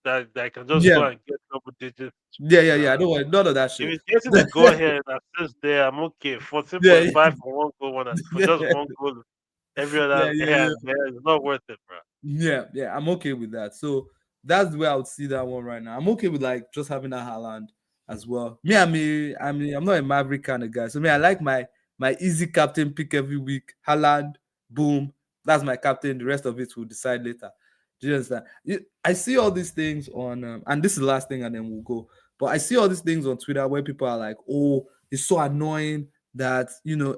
that I can just Yeah, go and get double digits. yeah, yeah, yeah. Nah. I don't want none of that If shit. it's getting a goal here and assist there, I'm okay. Yeah, 14.5 for one goal, for just yeah, one goal every yeah, other yeah, here yeah. and there. It's not worth it, bro. Yeah, yeah, I'm okay with that. So that's the way I would see that one right now. I'm okay with like just having that Haaland as well. I'm not a Maverick kind of guy. So me, I like my easy captain pick every week. Haaland, boom, that's my captain. The rest of it we'll decide later. Do you understand? I see all these things on, and this is the last thing, and then we'll go. But I see all these things on Twitter where people are like, "Oh, it's so annoying that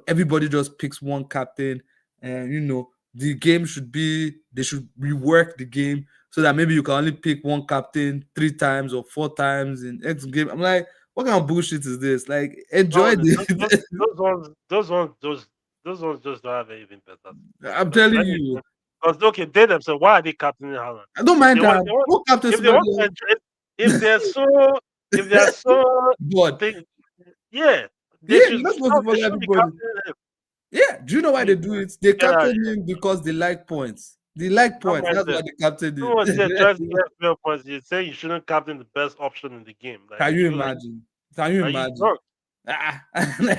everybody just picks one captain, and the game should be they should rework the game so that maybe you can only pick one captain 3 times or 4 times in X game." I'm like, what kind of bullshit is this? Like, enjoy No, the. those ones just don't have anything better to do. I'm Because telling you, okay, they themselves, why are they captaining Haaland? I don't If mind they want, that. Go captain if they somebody want to else. enjoy, if they're so, But they, yeah, yeah, you're not supposed to they follow should be everybody. captaining him. Yeah, do you know why they Please, do man, it? They get out of captain here. him because they like points. They like Don't points. mind That's why them. they captain No one's there him. trying to get 12 points. You say you shouldn't captain the best option in the game. Like, Can you imagine? Can you are you imagine? drunk? Ah,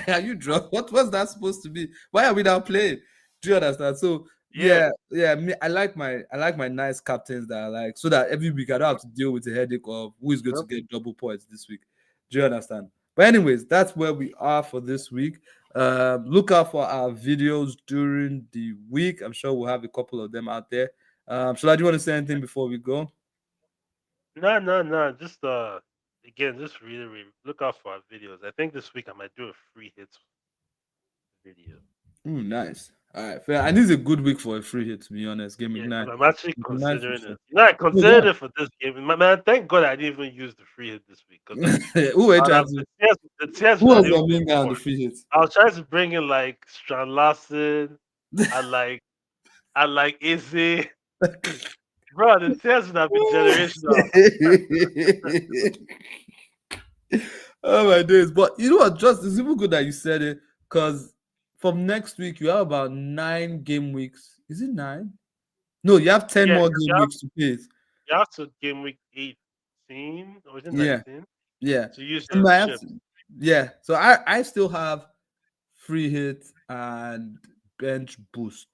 are you drunk? What was that supposed to be? Why are we now playing? Do you understand? So Yeah. yeah, yeah. Me, I like my nice captains that I like, so that every week I don't have to deal with the headache of who is going to Yep. get double points this week. Do you understand? But anyways, that's where we are for this week. Look out for our videos during the week. I'm sure we'll have a couple of them out there. Shola, do you want to say anything before we go? No, no, no. Just again, just really look out for our videos. I think this week I might do a free hits video. Nice. All right, fair. And this is a good week for a free hit, to be honest. Yeah, Gameweek 9. because I'm actually It's a nice considering reset. it. You know, I Oh, go considered it for this game. Man, thank God I didn't even use the free hit this week because Who are you trying to? the tears Who would have was even your been main guy on the more. free hit? I was trying to bring in like Strand Larson, I like Izzy. Bro, the tears would have been generational. Oh my days. But you know what? Just it's even good that you said it because from next week you have about 9 game weeks. Is it 9? No, you have 10 Yeah, more 'cause game weeks to play. you have to game week 18 or is it Yeah, 19 yeah. to use So your I have chips. to, yeah. So I still have free hit and bench boost.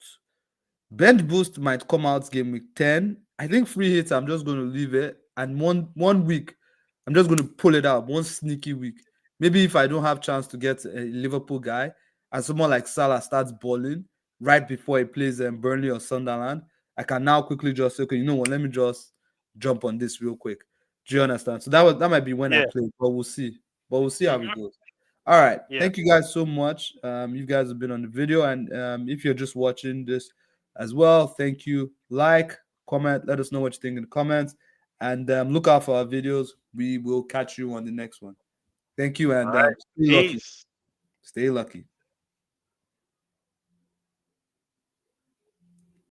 Bench boost might come out game week 10. I think free hits, I'm just going to leave it. And one week, I'm just going to pull it out. One sneaky week. Maybe if I don't have chance to get a Liverpool guy and someone like Salah starts balling right before he plays Burnley or Sunderland, I can now quickly just say, okay, you know what? Let me just jump on this real quick. Do you understand? So that might be when I Yeah. play, but we'll see. But we'll see how it Hmm. goes. All right. Yeah. Thank you guys so much. You guys have been on the video, and if you're just watching this as well, thank you. Like, comment, let us know what you think in the comments, and look out for our videos. We will catch you on the next one. Thank you, All and right. stay lucky. Peace. Stay lucky.